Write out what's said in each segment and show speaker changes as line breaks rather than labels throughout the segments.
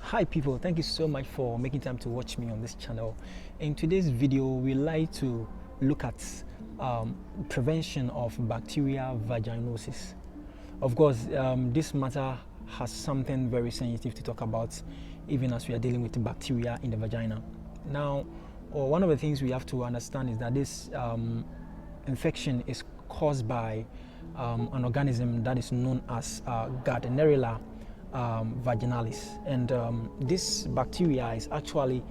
Hi people, thank you so much for making time to watch me on this channel. In today's video, we like to look at prevention of bacterial vaginosis. Of course, this matter has something very sensitive to talk about, even as we are dealing with bacteria in the vagina. Now, one of the things we have to understand is that this infection is caused by an organism that is known as Gardnerella vaginalis, and this bacteria is actually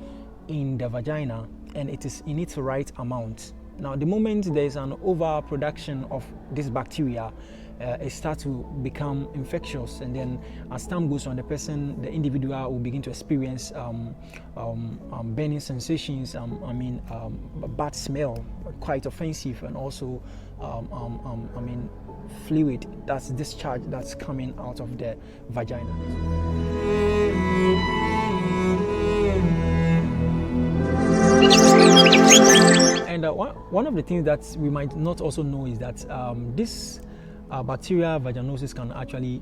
in the vagina and it is in its right amount. Now, the moment there is an overproduction of this bacteria, it starts to become infectious, and then as time goes on, the individual will begin to experience burning sensations, bad smell, quite offensive, and also fluid that's discharged that's coming out of the vagina. And one of the things that we might not also know is that this bacterial vaginosis can actually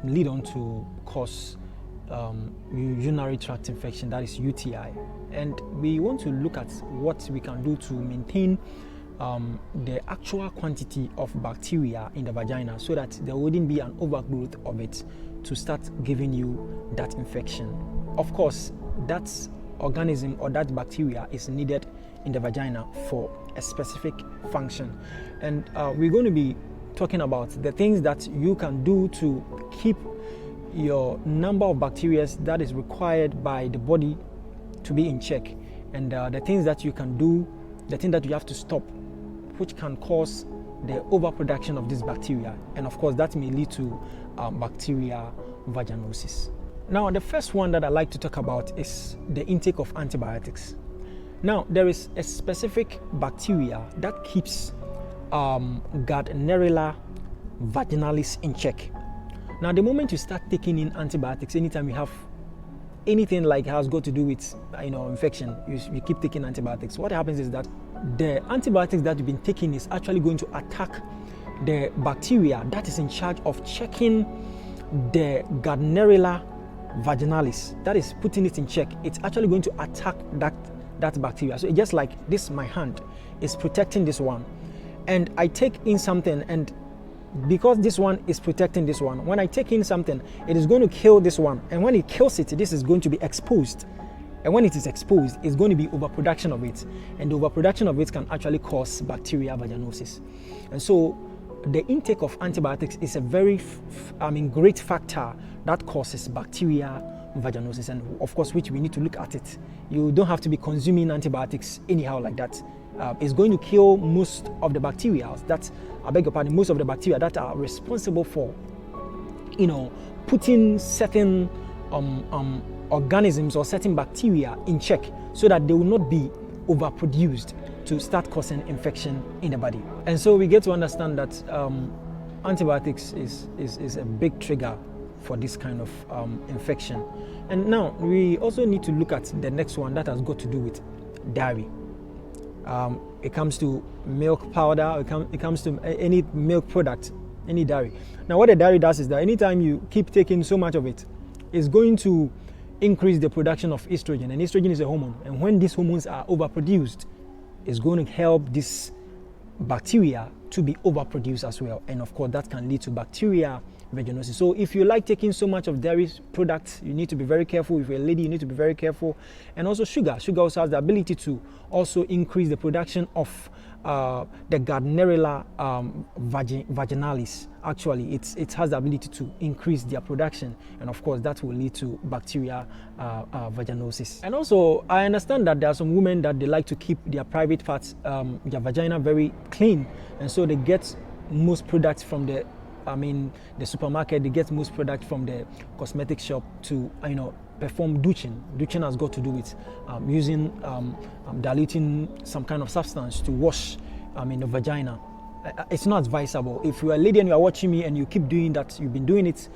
lead on to cause urinary tract infection, that is UTI. And we want to look at what we can do to maintain the actual quantity of bacteria in the vagina so that there wouldn't be an overgrowth of it to start giving you that infection. Of course, that organism or that bacteria is needed in the vagina for a specific function. And we're going to be talking about the things that you can do to keep your number of bacteria that is required by the body to be in check, and the things that you can do, the thing that you have to stop, which can cause the overproduction of this bacteria, and of course that may lead to bacterial vaginosis. Now, the first one that I like to talk about is the intake of antibiotics. Now, there is a specific bacteria that keeps Gardnerella vaginalis in check. Now, the moment you start taking in antibiotics, anytime you have anything like has got to do with infection, you keep taking antibiotics. What happens is that the antibiotics that you've been taking is actually going to attack the bacteria that is in charge of checking the Gardnerella vaginalis, that is putting it in check. It's actually going to attack that bacteria. So it's just like this, my hand is protecting this one, and I take in something, and because this one is protecting this one, when I take in something, it is going to kill this one, and when it kills it, this is going to be exposed, and when it is exposed, it's going to be overproduction of it, and the overproduction of it can actually cause bacterial vaginosis. And so the intake of antibiotics is a very great factor that causes bacterial vaginosis, and of course which we need to look at it. You don't have to be consuming antibiotics anyhow like that. It's going to kill most of the bacteria most of the bacteria that are responsible for putting certain organisms or certain bacteria in check so that they will not be overproduced to start causing infection in the body. And so we get to understand that antibiotics is a big trigger for this kind of infection. And now we also need to look at the next one that has got to do with dairy. It comes to milk powder, it comes to any milk product, any dairy. Now, what the dairy does is that anytime you keep taking so much of it, it's going to increase the production of estrogen, and estrogen is a hormone. And when these hormones are overproduced, it's going to help this bacteria to be overproduced as well. And of course, that can lead to bacterial vaginosis. So if you like taking so much of dairy products, you need to be very careful. If you're a lady, you need to be very careful. And also sugar also has the ability to also increase the production of the Gardnerella vaginalis. Actually, it has the ability to increase their production, and of course that will lead to bacterial vaginosis. And also, I understand that there are some women that they like to keep their private parts, their vagina, very clean, and so they get most products from the supermarket. They get most product from the cosmetic shop to perform douching. Douching has got to do with using diluting some kind of substance to wash the vagina. It's not advisable. If you're a lady and you are watching me and you keep doing that, you've been doing it,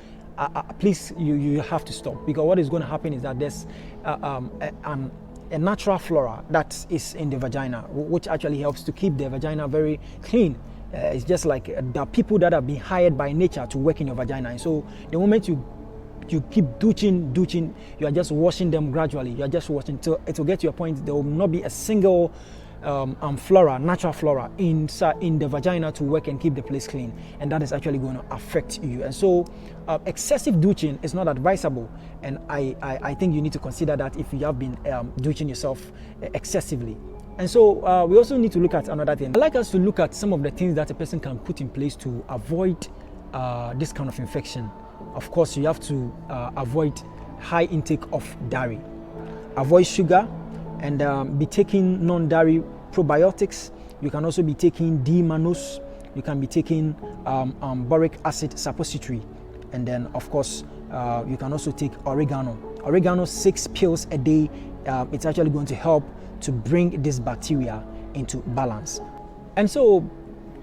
please, you have to stop, because what is going to happen is that there's a natural flora that is in the vagina, which actually helps to keep the vagina very clean. It's just like there are people that have been hired by nature to work in your vagina, and so the moment you you keep douching, you are just washing them gradually. You are just washing till it will get to a point there will not be a single flora, natural flora in the vagina to work and keep the place clean, and that is actually going to affect you. And so excessive douching is not advisable, and I think you need to consider that if you have been douching yourself excessively. And so we also need to look at another thing. I'd like us to look at some of the things that a person can put in place to avoid this kind of infection. Of course, you have to avoid high intake of dairy, avoid sugar, and be taking non-dairy probiotics. You can also be taking D-mannose. You can be taking boric acid suppository, and then of course you can also take oregano. Oregano 6 pills a day. It's actually going to help to bring this bacteria into balance. And so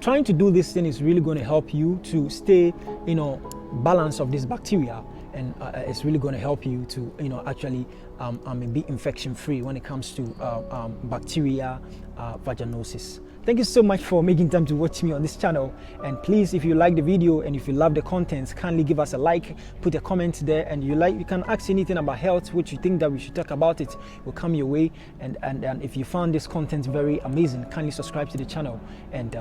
trying to do this thing is really going to help you to stay, balance of this bacteria, and it's really going to help you to actually be infection free when it comes to bacteria vaginosis. Thank you so much for making time to watch me on this channel, and please, if you like the video and if you love the contents, kindly give us a like, put a comment there, and you can ask anything about health which you think that we should talk about. It will come your way, and if you found this content very amazing, kindly subscribe to the channel, and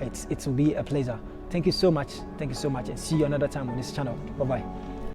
it will be a pleasure. Thank you so much, and see you another time on this channel. Bye bye.